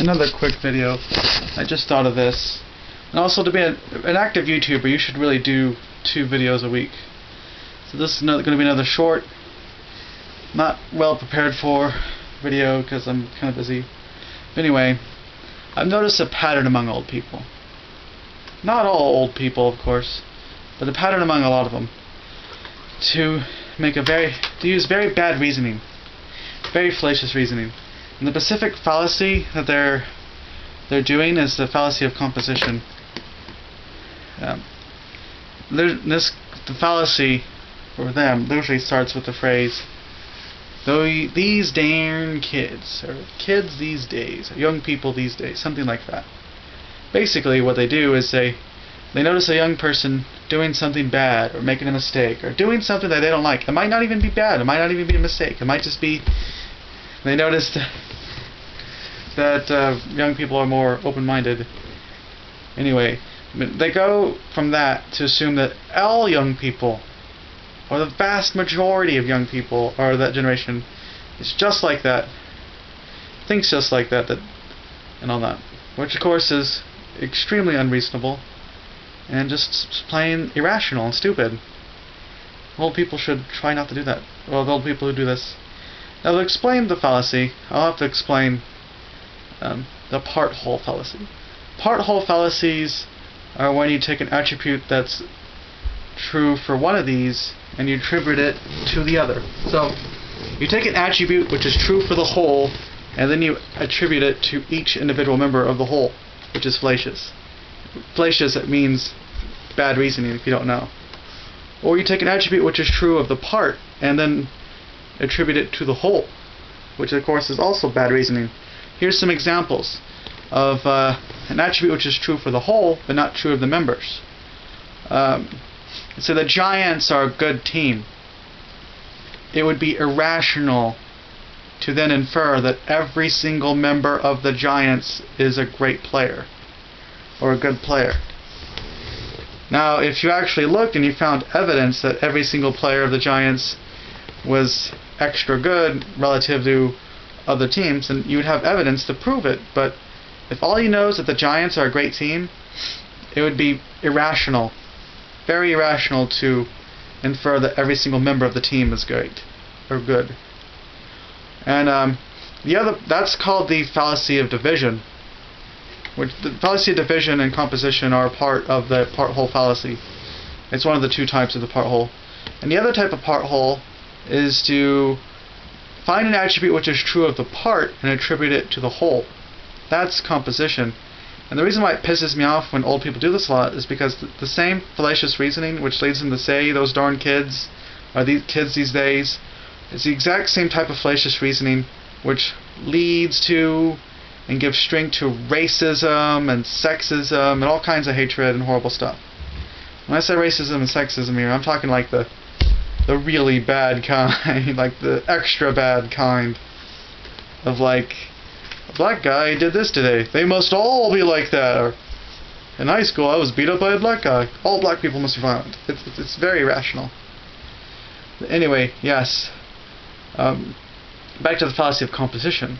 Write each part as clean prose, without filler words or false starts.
another quick video. I just thought of this. And also, to be an active YouTuber, you should really do 2 videos a week. So this is going to be another short, not well prepared for video because I'm kind of busy. But anyway, I've noticed a pattern among old people. Not all old people, of course, but a pattern among a lot of them. To use very bad reasoning, very fallacious reasoning. And the specific fallacy that they're doing is the fallacy of composition. The fallacy for them usually starts with the phrase, "Though these darn kids," or "kids these days," or "young people these days," something like that. Basically, what they do is they notice a young person doing something bad, or making a mistake, or doing something that they don't like. It might not even be bad. It might not even be a mistake. It might just be they noticed that young people are more open-minded. Anyway, they go from that to assume that all young people, or the vast majority of young people, or that generation, is just like that, thinks just like that, and all that. Which, of course, is extremely unreasonable and just plain irrational and stupid. Old people should try not to do that. Well, the old people who do this. Now, to explain the fallacy, I'll have to explain the part-whole fallacy. Part-whole fallacies are when you take an attribute that's true for one of these and you attribute it to the other. So, you take an attribute which is true for the whole, and then you attribute it to each individual member of the whole, which is fallacious. Fallacious, it means bad reasoning, if you don't know. Or you take an attribute which is true of the part, and then attribute it to the whole, which of course is also bad reasoning. Here's some examples of an attribute which is true for the whole, but not true of the members. So the Giants are a good team. It would be irrational to then infer that every single member of the Giants is a great player, or a good player. Now, if you actually looked and you found evidence that every single player of the Giants was extra good relative to other teams, then you would have evidence to prove it. But if all you know is that the Giants are a great team, it would be irrational, very irrational, to infer that every single member of the team is great or good. And that's called the fallacy of division. Which the fallacy of division and composition are part of the part-whole fallacy. It's one of the 2 types of the part-whole. And the other type of part-whole is to find an attribute which is true of the part and attribute it to the whole. That's composition. And the reason why it pisses me off when old people do this a lot is because the same fallacious reasoning which leads them to say those darn kids, or these kids these days, is the exact same type of fallacious reasoning which leads to and gives strength to racism and sexism and all kinds of hatred and horrible stuff. When I say racism and sexism here, I'm talking like the really bad kind, like the extra bad kind of, like, a black guy did this today, they must all be like that. Or in high school I was beat up by a black guy, all black people must be violent. It's very irrational. Anyway, yes, back to the fallacy of composition.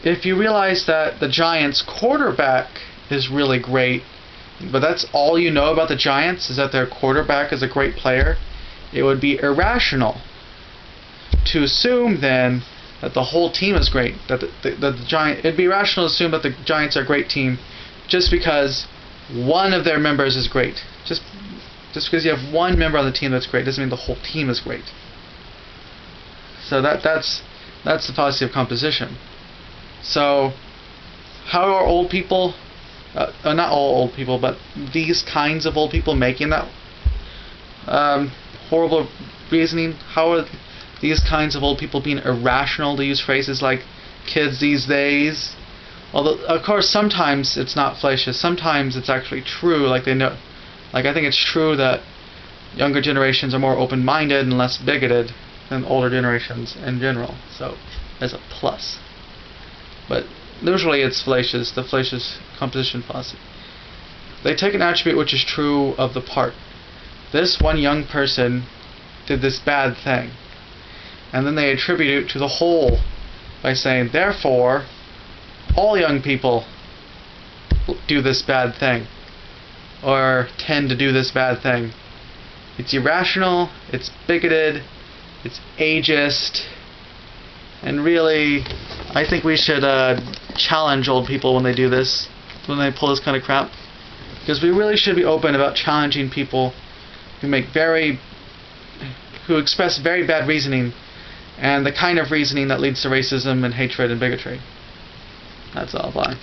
If you realize that the Giants' quarterback is really great, but that's all you know about the Giants, is that their quarterback is a great player, it would be irrational to assume then that the whole team is great. It'd be irrational to assume that the Giants are a great team just because one of their members is great. Just because you have one member on the team that's great doesn't mean the whole team is great. So that's the fallacy of composition. So, how are old people, not all old people, but these kinds of old people making that horrible reasoning? How are these kinds of old people being irrational, to use phrases like kids these days? Although, of course, sometimes it's not fallacious. Sometimes it's actually true. Like, they know, like, I think it's true that younger generations are more open-minded and less bigoted than older generations in general. So, there's a plus. But usually it's fallacious, the fallacious composition fallacy. They take an attribute which is true of the part. This one young person did this bad thing. And then they attribute it to the whole by saying, therefore, all young people do this bad thing, or tend to do this bad thing. It's irrational, it's bigoted, it's ageist, and really, I think we should challenge old people when they do this, when they pull this kind of crap. Because we really should be open about challenging people who express very bad reasoning, and the kind of reasoning that leads to racism and hatred and bigotry. That's all. Bye.